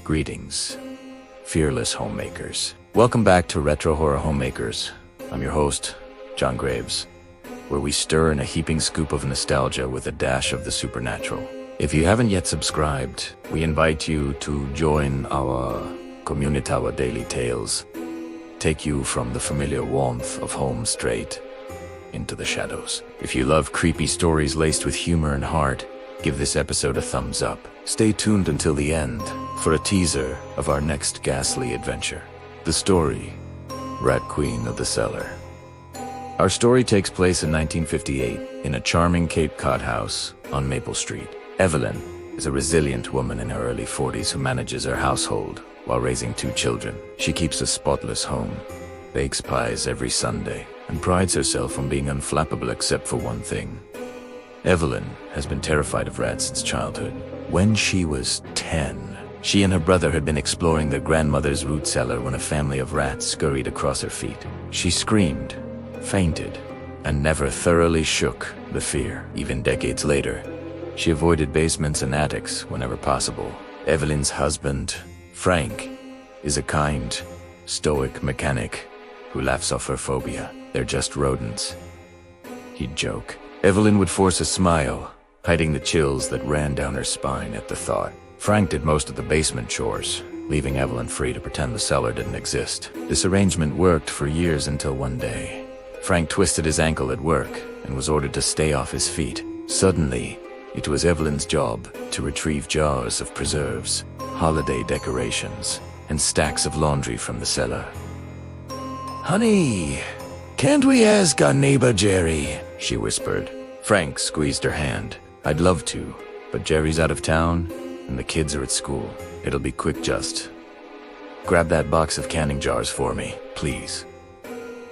Greetings, fearless homemakers. Welcome back to Retro Horror Homemakers. I'm your host, John Graves, where we stir in a heaping scoop of nostalgia with a dash of the supernatural. If you haven't yet subscribed, we invite you to join our community, our daily tales, take you from the familiar warmth of home straight into the shadows. If you love creepy stories laced with humor and heart, give this episode a thumbs up. Stay tuned until the end for a teaser of our next ghastly adventure. The story, Rat Queen of the Cellar. Our story takes place in 1958 in a charming Cape Cod house on Maple Street. Evelyn is a resilient woman in her early 40s who manages her household while raising 2 children. She keeps a spotless home, bakes pies every Sunday, and prides herself on being unflappable except for one thing. Evelyn has been terrified of rats since childhood. When she was 10, she and her brother had been exploring their grandmother's root cellar when a family of rats scurried across her feet. She screamed, fainted, and never thoroughly shook the fear. Even decades later, she avoided basements and attics whenever possible. Evelyn's husband, Frank, is a kind, stoic mechanic who laughs off her phobia. They're just rodents, he'd joke. Evelyn would force a smile, hiding the chills that ran down her spine at the thought. Frank did most of the basement chores, leaving Evelyn free to pretend the cellar didn't exist. This arrangement worked for years until one day. Frank twisted his ankle at work and was ordered to stay off his feet. Suddenly, it was Evelyn's job to retrieve jars of preserves, holiday decorations, and stacks of laundry from the cellar. "Honey, can't we ask our neighbor Jerry?" she whispered. Frank squeezed her hand. "I'd love to, but Jerry's out of town, and the kids are at school. It'll be quick, just grab that box of canning jars for me, please."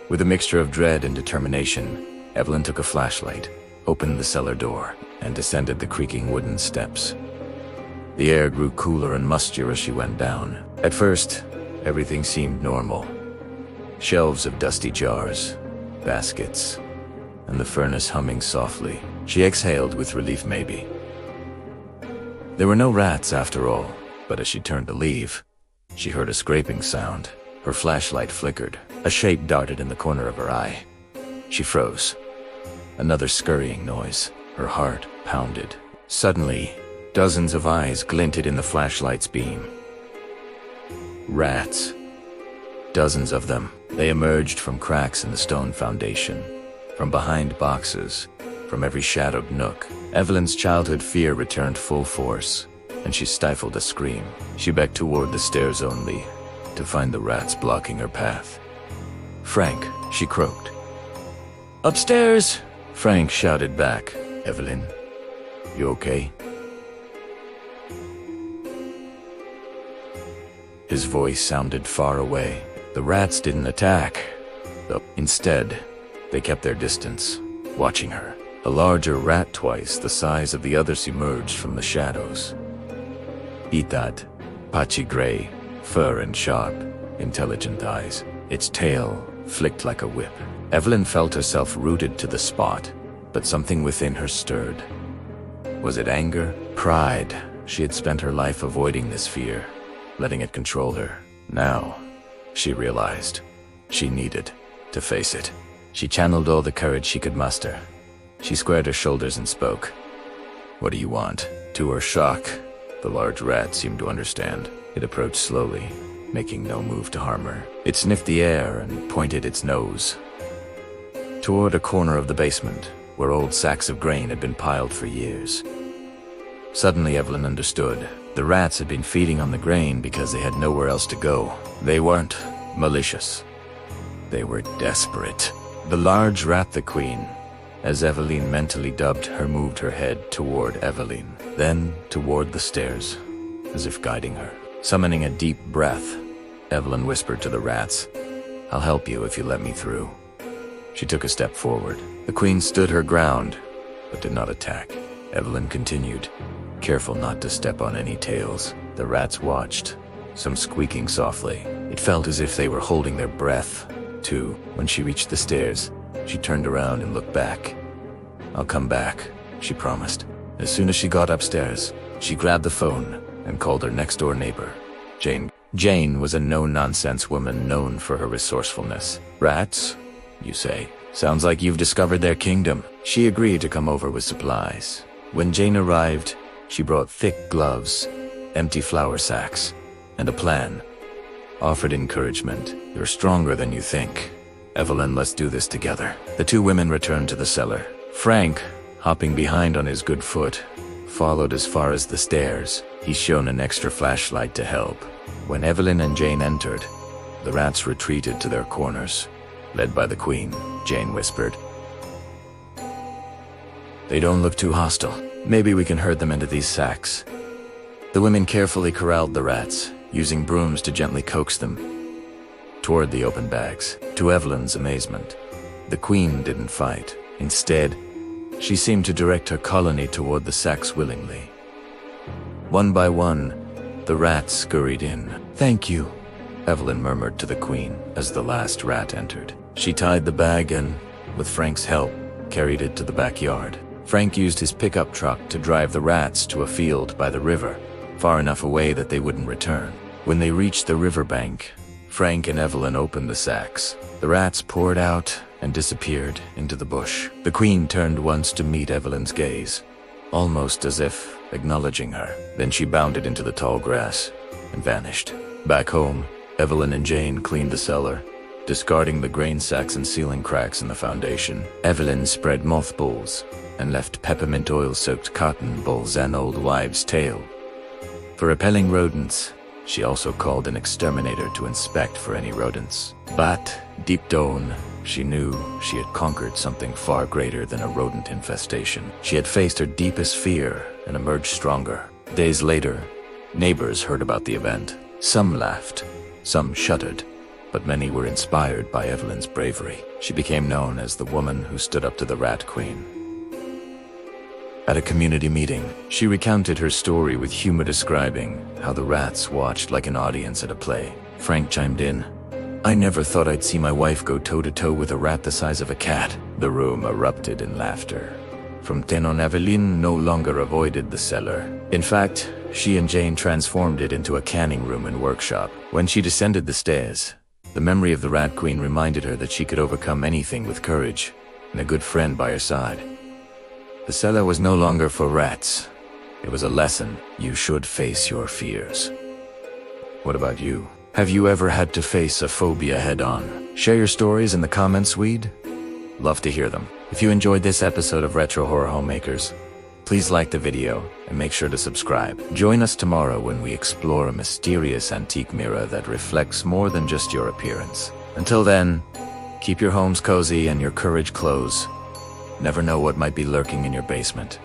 With a mixture of dread and determination, Evelyn took a flashlight, opened the cellar door, and descended the creaking wooden steps. The air grew cooler and mustier as she went down. At first, everything seemed normal. Shelves of dusty jars, baskets, and the furnace humming softly. She exhaled with relief maybe. There were no rats after all, but as she turned to leave, she heard a scraping sound. Her flashlight flickered. A shape darted in the corner of her eye. She froze. Another scurrying noise. Her heart pounded. Suddenly, dozens of eyes glinted in the flashlight's beam. Rats. Dozens of them. They emerged from cracks in the stone foundation, from behind boxes, from every shadowed nook. Evelyn's childhood fear returned full force, and she stifled a scream. She backed toward the stairs only, to find the rats blocking her path. "Frank," she croaked. "Upstairs!" Frank shouted back. "Evelyn, you okay?" His voice sounded far away. The rats didn't attack, though. Instead, they kept their distance, watching her. A larger rat twice the size of the others emerged from the shadows. It had patchy gray fur and sharp, intelligent eyes. Its tail flicked like a whip. Evelyn felt herself rooted to the spot, but something within her stirred. Was it anger? Pride? She had spent her life avoiding this fear, letting it control her. Now, she realized, she needed to face it. She channeled all the courage she could muster. She squared her shoulders and spoke. "What do you want?" To her shock, the large rat seemed to understand. It approached slowly, making no move to harm her. It sniffed the air and pointed its nose toward a corner of the basement, where old sacks of grain had been piled for years. Suddenly, Evelyn understood. The rats had been feeding on the grain because they had nowhere else to go. They weren't malicious. They were desperate. The large rat, the queen, as Evelyn mentally dubbed her, moved her head toward Evelyn, then toward the stairs, as if guiding her. Summoning a deep breath, Evelyn whispered to the rats, "I'll help you if you let me through." She took a step forward. The queen stood her ground, but did not attack. Evelyn continued, careful not to step on any tails. The rats watched, some squeaking softly. It felt as if they were holding their breath, too. When she reached the stairs, she turned around and looked back. "I'll come back," she promised. As soon as she got upstairs, she grabbed the phone and called her next-door neighbor, Jane was a no-nonsense woman known for her resourcefulness. Rats, you say? Sounds like you've discovered their kingdom. She agreed to come over with supplies. When Jane arrived, she brought thick gloves, empty flour sacks, and a plan. Offered encouragement. You're stronger than you think. Evelyn, let's do this together. The two women returned to the cellar. Frank, hopping behind on his good foot, followed as far as the stairs. He's shown an extra flashlight to help. When Evelyn and Jane entered, the rats retreated to their corners. Led by the Queen, Jane whispered. They don't look too hostile. Maybe we can herd them into these sacks. The women carefully corralled the rats, using brooms to gently coax them toward the open bags. To Evelyn's amazement, the Queen didn't fight. Instead, she seemed to direct her colony toward the sacks willingly. One by one, the rats scurried in. Thank you, Evelyn murmured to the Queen as the last rat entered. She tied the bag and, with Frank's help, carried it to the backyard. Frank used his pickup truck to drive the rats to a field by the river, far enough away that they wouldn't return. When they reached the riverbank, Frank and Evelyn opened the sacks. The rats poured out and disappeared into the bush. The Queen turned once to meet Evelyn's gaze, almost as if acknowledging her. Then she bounded into the tall grass and vanished. Back home, Evelyn and Jane cleaned the cellar, discarding the grain sacks and sealing cracks in the foundation. Evelyn spread mothballs and left peppermint oil-soaked cotton balls and old wives' tale. For repelling rodents, she also called an exterminator to inspect for any rodents. But, deep down, she knew she had conquered something far greater than a rodent infestation. She had faced her deepest fear and emerged stronger. Days later, neighbors heard about the event. Some laughed, some shuddered, but many were inspired by Evelyn's bravery. She became known as the woman who stood up to the Rat Queen. At a community meeting, she recounted her story with humor, describing how the rats watched like an audience at a play. Frank chimed in. I never thought I'd see my wife go toe-to-toe with a rat the size of a cat. The room erupted in laughter. From then on, Evelyn no longer avoided the cellar. In fact, she and Jane transformed it into a canning room and workshop. When she descended the stairs, the memory of the Rat Queen reminded her that she could overcome anything with courage and a good friend by her side. The cellar was no longer for rats. It was a lesson. You should face your fears. What about you? Have you ever had to face a phobia head-on? Share your stories in the comments, we'd love to hear them. If you enjoyed this episode of Retro Horror Homemakers, please like the video and make sure to subscribe. Join us tomorrow when we explore a mysterious antique mirror that reflects more than just your appearance. Until then, keep your homes cozy and your courage close. Never know what might be lurking in your basement.